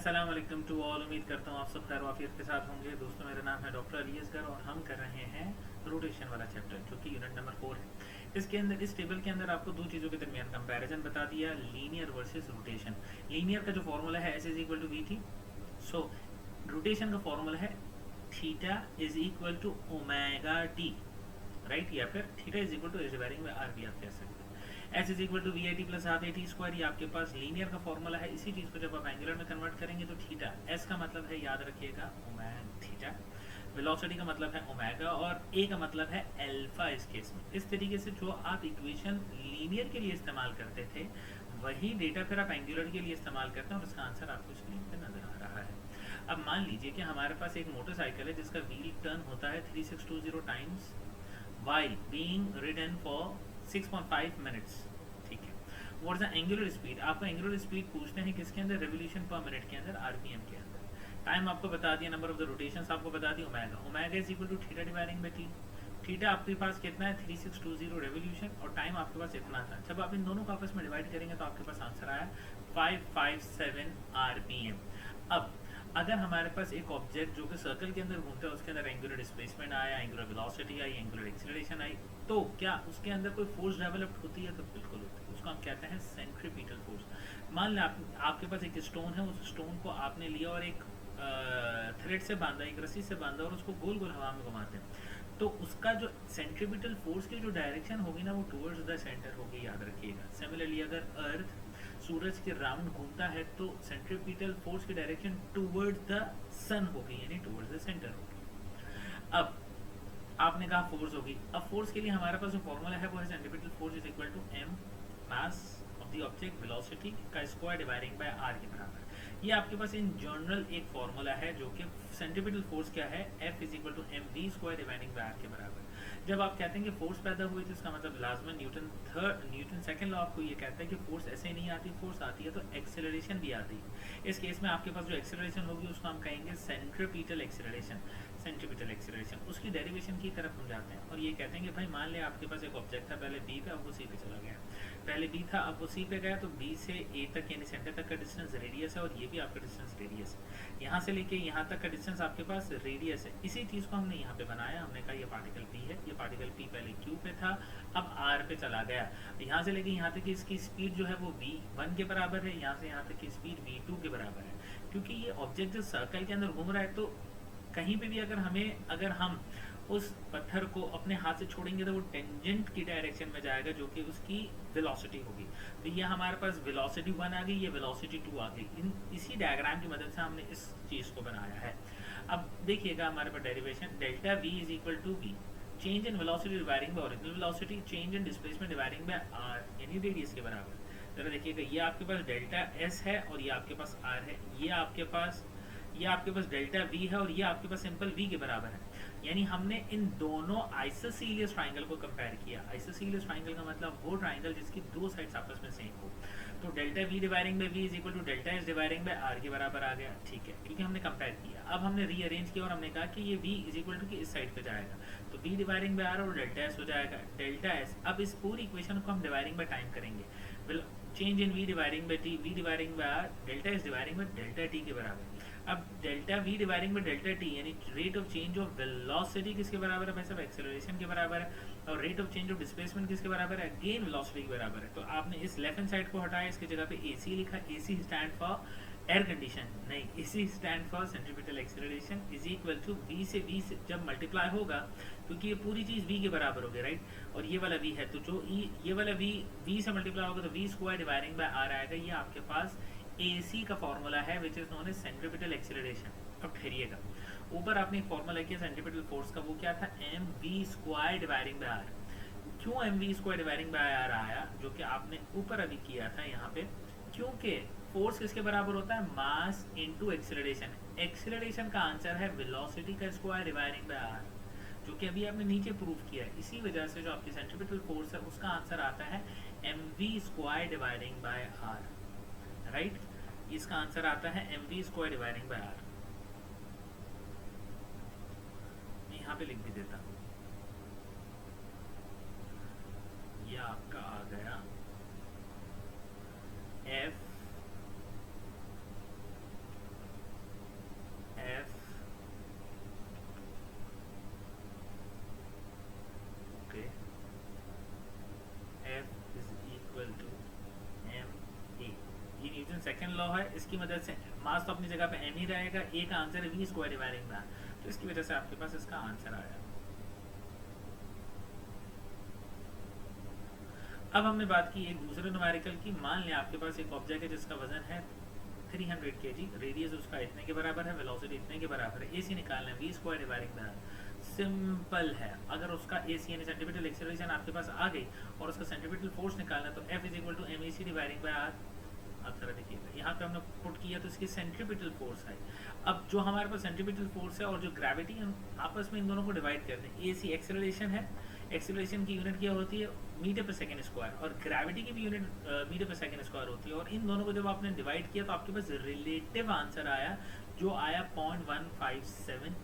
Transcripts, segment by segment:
अस्सलाम वालेकुम to all. उम्मीद करता हूँ आप सब खैर वाफियत के साथ होंगे। दोस्तों, मेरा नाम है डॉक्टर अली असगर और हम कर रहे हैं रोटेशन वाला चैप्टर जो कि यूनिट नंबर 4 है। इसके अंदर इस टेबल के अंदर आपको दो चीज़ों के दरमियान कंपैरिजन बता दिया, लीनियर वर्सेस रोटेशन। लीनियर का जो फॉर्मूला है S is equal to V T. So rotation का फॉर्मूला है theta is equal to omega T, right, या फिर theta is equal to S dividing by R भी आप कह सकते हैं। H is equal to V I T plus half A T square, ये आपके पास लीनियर का फॉर्मूला है। इसी चीज़ को जब आप एंगुलर में कन्वर्ट करेंगे तो थीटा, एस का मतलब है याद रखिएगा ओमेगा थीटा, वेलोसिटी का मतलब है ओमेगा और ए का मतलब है अल्फा इस केस में। इस तरीके से जो आप इक्वेशन लीनियर के लिए इस्तेमाल करते थे वही डेटा फिर आप एंगुलर के लिए इस्तेमाल करते हैं और उसका आंसर आपको स्क्रीन पे नजर आ रहा है। अब मान लीजिए कि हमारे पास एक मोटरसाइकिल है जिसका व्हील टर्न होता है 3620 times while being ridden for 6.5 minutes। ठीक है, what is the angular speed? आपको एंगुलर स्पीड पूछते हैं किसके अंदर? रेवोल्यूशन पर मिनट के अंदर, आरपीएम के अंदर। टाइम आपको बता दिया, नंबर ऑफ द रोटेशंस आपको बता दिया, omega. Omega is equal to theta dividing by T. Theta आपके पास कितना है? 3620 रेवोल्यूशन, और टाइम आपके पास इतना था। जब आप इन दोनों को आपस में डिवाइड करेंगे तो आपके पास आंसर आया 557 आरपीएम। अब अगर हमारे पास एक ऑब्जेक्ट जो कि सर्कल के अंदर घूमता है उसके अंदर एंगुलर डिस्प्लेसमेंट आया, एंगुलर वेलोसिटी आई, एंगुलर एक्सीलरेशन आई, तो क्या उसके अंदर कोई फोर्स डेवलप्ड होती है? तो बिल्कुल होती है। उसको हम कहते हैं सेंट्रीपिटल फोर्स। मान लें आपके पास एक स्टोन है, उस स्टोन को आपने लिया और एक थ्रेड से बांधा, एक रस्सी से बांधा और उसको गोल गोल हवा में घुमाते हैं, तो उसका जो सेंट्रीपिटल फोर्स की जो डायरेक्शन होगी ना वो टुवर्ड्स द सेंटर होगी, याद रखिएगा। सिमिलरली अगर अर्थ सूरज के राउंड घूमता है तो सेंट्रीपिटल फोर्स की डायरेक्शन टुवर्ड्स द सन होगी, यानी टुवर्ड्स द सेंटर होगी। अब आपने कहा फोर्स होगी, अब फोर्स के लिए हमारे पास जो फॉर्मूला है वो है centripetal force is equal to M mass of the object velocity का स्क्वायर डिवाइडिंग बाय आर के बराबर। ये आपके पास इन जनरल एक फॉर्मूला है जो कि सेंट्रीपिटल फोर्स क्या है? F is equal to M we square dividing by R के बराबर। जब आप कहते हैं कि फोर्स पैदा हुई तो इसका मतलब लाजमन न्यूटन सेकंड लॉ आपको ये कहता है कि फोर्स ऐसे नहीं आती, फोर्स आती है तो एक्सेलरेशन भी आती है। इस केस में आपके पास जो एक्सेलरेशन होगी उसको हम कहेंगे सेंट्रीपिटल एक्सेलरेशन। सेंट्रीपिटल एक्सेलरेशन, उसकी डेरिवेशन की तरफ हम जाते हैं और ये कहते हैं कि भाई मान ले आपके पास एक ऑब्जेक्ट था, पहले बी पे, अब वो सी पे चला गया। पहले बी था, अब वो सी पे गया, तो बी से ए तक यानी सेंटर तक का डिस्टेंस रेडियस है और ये भी आपका डिस्टेंस रेडियस है। यहाँ से लेके यहाँ तक का डिस्टेंस आपके पास रेडियस है। इसी चीज़ को हमने यहाँ पे बनाया, हमने कहा ये पार्टिकल पी है, ये पार्टिकल पी पहले क्यू पे था, अब आर पे चला गया। यहाँ से लेके यहाँ तक की इसकी स्पीड जो है वो v1 के बराबर है, यहाँ से यहाँ तक की स्पीड v2 के बराबर है। क्योंकि ये ऑब्जेक्ट जो सर्कल के अंदर घूम रहा है तो कहीं पे भी अगर हम उस पत्थर को अपने हाथ से छोड़ेंगे तो वो टेंजेंट की डायरेक्शन में जाएगा जो कि उसकी वेलोसिटी होगी। तो ये हमारे पास वेलोसिटी 1 आ गई, ये वेलोसिटी 2 आ गई। इसी डायग्राम की मदद से हमने इस चीज़ को बनाया है। अब देखिएगा हमारे पास derivation delta v is equal to v, change in velocity dividing by original velocity, change in displacement dividing by r यानी रेडियस के बराबर। जरा देखिएगा, ये आपके पास डेल्टा एस है और ये आपके पास आर है, ये आपके पास डेल्टा वी है और ये आपके पास सिंपल वी के बराबर है। यानी हमने इन दोनों आइसोसीलियस ट्राइंगल को कंपेयर किया। आइसोसीलियस ट्राइंगल का मतलब वो ट्राइंगल जिसकी दो साइड्स आपस में सेम हो। तो delta we dividing by V is equal to delta S dividing by R के बराबर आ गया, ठीक है, क्योंकि हमने कंपेयर किया। अब हमने रीअरेंज किया और हमने कहा कि ये वी इज इक्वल टू कि इस साइड पे जाएगा, तो वी डिवाइडिंग बाय आर और डेल्टा एस हो जाएगा, डेल्टा एस। अब इस पूरी इक्वेशन को हम डिवाइडिंग बाय टाइम करेंगे, change in v dividing by t, v dividing by r, delta S dividing by delta t के बराबर। अब delta we dividing by delta t यानी rate of change of velocity किसके बराबर है? भाई साहब एक्सेलरेशन के बराबर है। और rate of change of displacement किसके बराबर है? अगेन वेलोसिटी के बराबर है। तो आपने इस लेफ्ट हैंड साइड को हटाया, इसकी जगह पे एसी लिखा। AC stand for air condition, नहीं, AC stand for centripetal acceleration is equal to v से जब मल्टीप्लाई होगा, क्योंकि ये पूरी चीज वी के बराबर होगी, राइट, और ये वाला वी है, तो जो ये वाला वी से मल्टीप्लाई होगा तो V square dividing by R आएगा। ये आपके पास AC का फॉर्मूला है which is known as centripetal acceleration. अब ठहरिएगा, ऊपर आपने एक फॉर्मूला किया सेंट्रीपिटल फोर्स का, वो क्या था? M we square dividing by r. क्यों m we square dividing by r आया जो कि आपने ऊपर अभी किया था यहाँ पे? क्योंकि फोर्स किसके बराबर होता है? Mass into acceleration. एक्सेलरेशन का आंसर है वेलोसिटी का स्क्वायर डिवाइडिंग बाय आर, जो कि अभी आपने नीचे प्रूव किया है। इसी वजह से जो आपकी सेंट्रीपिटल फोर्स है उसका आंसर आता है M we square dividing by R, right. इसका आंसर आता है M we square dividing by R. मैं यहाँ पे लिख भी देता हूँ, यह आपका आ गया एफ लॉ है, इसकी मदद से मास तो अपनी जगह पे m ही रहेगा, a का आंसर है v स्क्वायर डिवाइडिंग बाय, तो इसकी वजह से आपके पास इसका आंसर आया। अब हमने बात की एक दूसरे न्यूमेरिकल की। मान लें आपके पास एक ऑब्जेक्ट है जिसका वजन है 300 kg, रेडियस उसका इतने के बराबर है, वेलोसिटी इतने के बराबर है, AC निकालना है v square dividing bye. Simple है, अगर उसका AC यानी सेंटीमीटर एक्सेलरेशन आपके पास आ गई और उसका सेंटीमीटर फोर्स निकालना है तो F is equal to MEC dividing by R। अब जरा देखिएगा, यहाँ पे हमने पुट किया तो इसकी सेंट्रीपिटल फोर्स है। अब जो हमारे पास सेंट्रीपिटल फोर्स है और जो ग्रेविटी है, आपस में इन दोनों को डिवाइड कर दें। AC एक्सेलरेशन है, एक्सेलरेशन की यूनिट क्या होती है मीटर पर सेकंड स्क्वायर, और ग्रेविटी की भी यूनिट मीटर पर सेकंड स्क्वायर होती है, और इन दोनों को जब आपने डिवाइड किया तो आपके पास रिलेटिव आंसर आया जो आया 0.157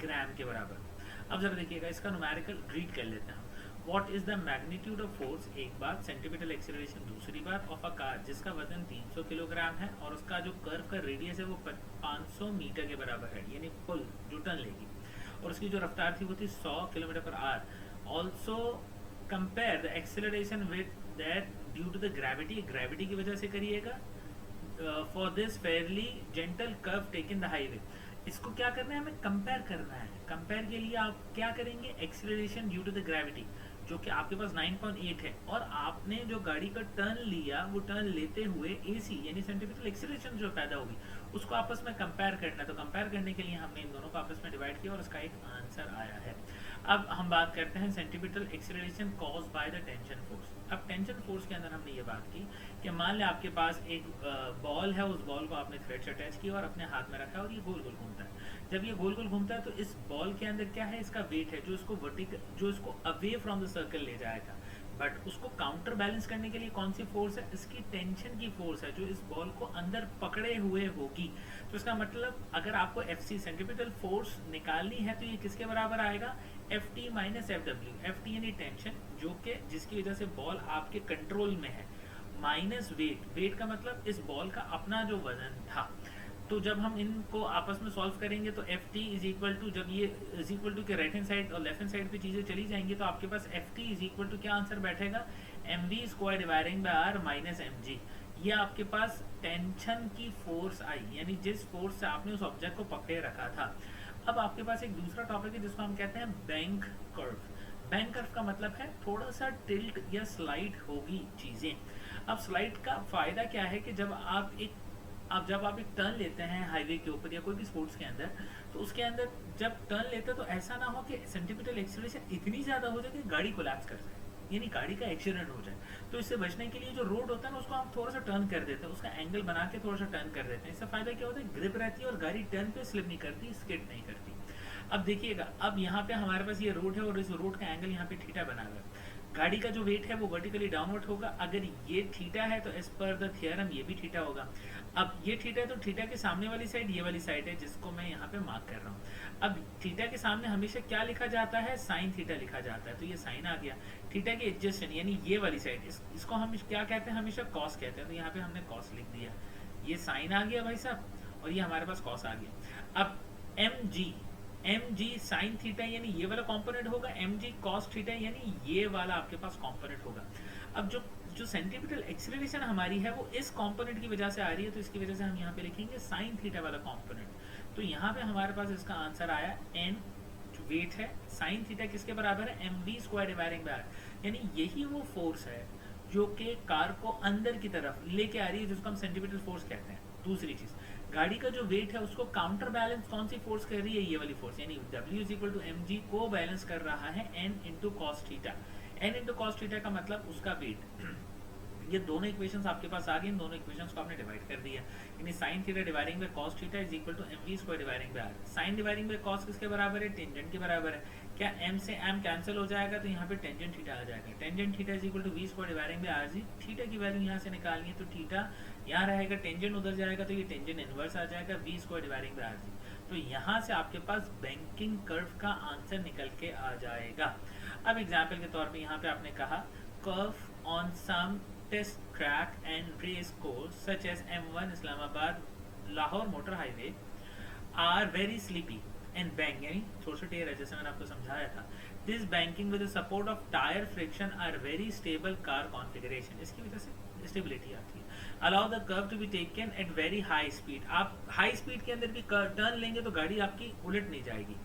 ग्राम के बराबर। अब जरा देखिएगा, इसका न्यूमेरिकल रीड कर लेते हैं हम। What is the magnitude of force, एक बात, सेंटीमीटर एक्सेलरेशन दूसरी बात, ऑफ अ कार जिसका वजन 300 किलोग्राम है और उसका जो कर्व का रेडियस है वो 500 मीटर के बराबर है, यानी कुल जो टन लेगी, और उसकी जो रफ्तार थी वो थी 100 kilometre per hour. Also compare the acceleration with that due to the gravity, gravity की वजह से करिएगा, for this fairly gentle curve taken the highway. इसको क्या करना है, हमें कंपेयर करना है। कंपेयर के लिए आप क्या करेंगे, acceleration due to the gravity जो कि आपके पास 9.8 है, और आपने जो गाड़ी का टर्न लिया वो टर्न लेते हुए AC यानी सेंटीमीटर एक्सेलरेशन जो पैदा होगी उसको आपस में कंपेयर करना है। तो कंपेयर करने के लिए हमने इन दोनों को आपस में डिवाइड किया और इसका एक आंसर आया है। अब हम बात करते हैं centimetre acceleration cause by the tension force. अब टेंशन फोर्स के अंदर हमने ये बात की कि मान लें आपके पास एक बॉल है, उस बॉल को आपने थ्रेड से अटैच किया और अपने हाथ में रखा और ये गोल गोल घूमता है। जब ये गोल गोल घूमता है तो इस बॉल के अंदर क्या है, इसका वेट है जो इसको वर्टिकल, जो इसको अवे फ्रॉम द सर्कल ले जाएगा। बट उसको काउंटर बैलेंस करने के लिए कौन सी फोर्स है, इसकी टेंशन की फोर्स है जो इस बॉल को अंदर पकड़े हुए होगी। तो इसका मतलब अगर आपको FC सेंट्रीपिटल फोर्स निकालनी है तो ये किसके बराबर आएगा, FT माइनस FW। FT यानी टेंशन जो कि जिसकी वजह से बॉल आपके कंट्रोल में है, माइनस वेट, वेट का मतलब इस बॉल का अपना जो वजन था। तो जब हम इनको आपस में सॉल्व करेंगे तो FT इज इक्वल टू, जब ये इज इक्वल टू के राइट हैंड साइड और लेफ्ट हैंड साइड पे चीजें चली जाएंगी तो आपके पास FT इज इक्वल टू क्या आंसर बैठेगा, mv square dividing by r minus mg। ये आपके पास टेंशन की फोर्स आई, यानी जिस फोर्स से आपने उस ऑब्जेक्ट को पकड़े रखा था। अब आपके पास एक दूसरा टॉपिक है जिसको हम कहते हैं बैंक कर्व। बैंक कर्व का मतलब है थोड़ा सा टिल्ट या स्लाइड होगी चीजें। अब स्लाइड का फायदा क्या है कि जब आप एक टर्न लेते हैं हाईवे के ऊपर या कोई भी स्पोर्ट्स के अंदर, तो उसके अंदर जब टर्न लेते हैं तो ऐसा ना हो कि सेंटीमीटर एक्सेलरेशन इतनी ज़्यादा हो जाए कि गाड़ी कोलैप्स कर जाए, यानी गाड़ी का एक्सीडेंट हो जाए। तो इससे बचने के लिए जो रोड होता है ना उसको हम थोड़ा सा टर्न कर देते हैं, उसका एंगल बना के थोड़ा सा टर्न कर देते हैं। इससे फायदा क्या होता है, ग्रिप रहती है और गाड़ी टर्न पे स्लिप नहीं करती, स्किड नहीं करती। अब देखिएगा, अब यहाँ पे हमारे पास ये रोड है और इस रोड का एंगल यहाँ पे थीटा बना हुआ है। गाड़ी का जो वेट है वो वर्टिकली डाउनवर्ड होगा। अगर ये थीटा है तो एज पर द थियरम ये भी थीटा होगा। अब ये थीटा है तो थीटा के सामने वाली साइड ये वाली साइड है जिसको मैं यहाँ पे मार्क कर रहा हूँ। अब थीटा के सामने हमेशा क्या लिखा जाता है, साइन थीटा लिखा जाता है, तो ये साइन आ गया। थीटा के एडजस्टेंट यानी ये वाली साइड, इसको हम क्या कहते हैं, हमेशा कॉस कहते हैं, तो यहाँ पे हमने कॉस लिख दिया। ये साइन आ गया भाई साहब, और ये हमारे पास कॉस आ गया। अब mg साइन थीटा यानी ये वाला कंपोनेंट होगा, mg cos थीटा यानी ये वाला आपके पास कंपोनेंट होगा। अब जो सेंटीमीटर एक्सेलरेशन हमारी है वो इस कंपोनेंट की वजह से आ रही है, तो इसकी वजह से हम यहाँ पे लिखेंगे साइन थीटा वाला कंपोनेंट। तो यहाँ पे हमारे पास इसका आंसर आया n, जो वेट है, साइन थीटा किसके बराबर है, mv square dividing by r। यानी यही वो फोर्स है जो कि कार को अंदर की तरफ लेके आ रही है, जिसको हम सेंटीमीटर फोर्स कहते हैं। दूसरी चीज, गाड़ी का जो वेट है उसको काउंटर बैलेंस कौन सी फोर्स कर रही है, ये वाली फोर्स, यानी W is equal to mg को बैलेंस कर रहा है n into cos theta. n into cos theta का मतलब उसका वेट। ये दोनों इक्वेशंस आपके पास आ गए, इन दोनों इक्वेशंस को आपने डिवाइड कर दिया, यानी sine theta dividing by cos theta is equal to mv square dividing by r। Sine dividing by cos किसके बराबर है, टेंजेंट के बराबर है। क्या m से m कैंसिल हो जाएगा तो यहाँ पे टेंजेंट थीटा आ जाएगा। Tangent theta is equal to v square dividing by rg। Theta की वैल्यू यहाँ से निकालनी है तो थीटा यहाँ रहेगा, टेंजेंट उधर जाएगा तो ये टेंजेंट इनवर्स आ जाएगा, v square dividing by rg। तो यहाँ से आपके पास बैंकिंग कर्व का आंसर निकल के आ जाएगा। अब एग्जाम्पल के तौर पे यहाँ पे आपने कहा curve on some test track and race course such as M1 Islamabad Lahore motor highway are very sleepy and bank, यानी छोटे टेयर है जैसे मैंने आपको समझाया था। This banking with the support of tyre friction are very stable car configuration. इसकी वजह से स्टेबिलिटी आती है। Allow the curve to be taken at very high speed, आप हाई स्पीड के अंदर भी टर्न लेंगे तो गाड़ी आपकी उलट नहीं जाएगी।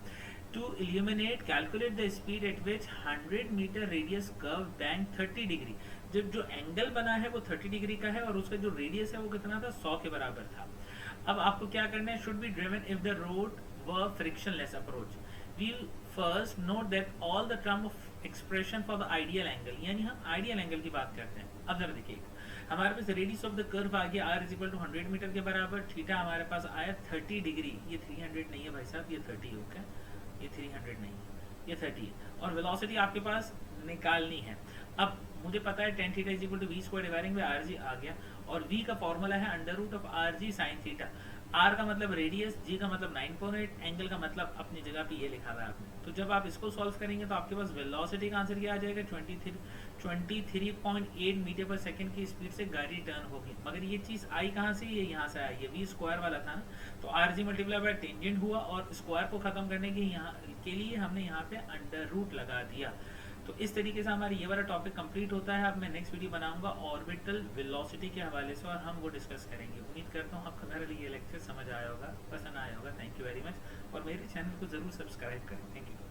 To illuminate calculate the speed at which 100 metre radius curve bank 30 degree, जब जो एंगल बना है वो 30 डिग्री का है और उसका जो रेडियस है वो कितना था, 100 के बराबर था। अब आपको क्या करना है, should be driven if the road were frictionless approach. We first note that all the term of expression for the ideal angle, यानी हम आइडियल एंगल की बात करते हैं। अब जरा देखिए, हमारे पास रेडियस ऑफ द कर्व आ गया r is equal to 100 metre के बराबर, थीटा हमारे पास आया 30 डिग्री, ये 300 नहीं है भाई साहब, ये 30 हो गया, ये 300 नहीं है, ये 30 है, और वेलोसिटी आपके पास निकालनी है। अब मुझे पता है tan theta is equal to v square dividing by rg आ गया, और v का फॉर्मूला है under root of rg sin theta. r का मतलब रेडियस, g का मतलब 9.8, एंगल का मतलब अपनी जगह पे ये लिखा हुआ है आपने। तो जब आप इसको सॉल्व करेंगे तो आपके पास वेलोसिटी का आंसर क्या आ जाएगा, 23.8 मीटर पर सेकंड की स्पीड से गाड़ी टर्न होगी। मगर ये चीज़ आई कहाँ से, ये यहाँ से आई, ये v स्क्वायर वाला था ना, तो rg मल्टीप्लाई बाय टेंजेंट हुआ, और स्क्वायर को खत्म करने के लिए हमने यहाँ पे अंडर रूट लगा दिया। तो इस तरीके से हमारा ये वाला टॉपिक कंप्लीट होता है। अब मैं नेक्स्ट वीडियो बनाऊंगा ऑर्बिटल वेलोसिटी के हवाले से, और हम वो डिस्कस करेंगे। उम्मीद करता हूँ आपको मेरे लिए ये लेक्चर समझ आया होगा, पसंद आया होगा। थैंक यू वेरी मच, और मेरे चैनल को ज़रूर सब्सक्राइब करें। Thank you.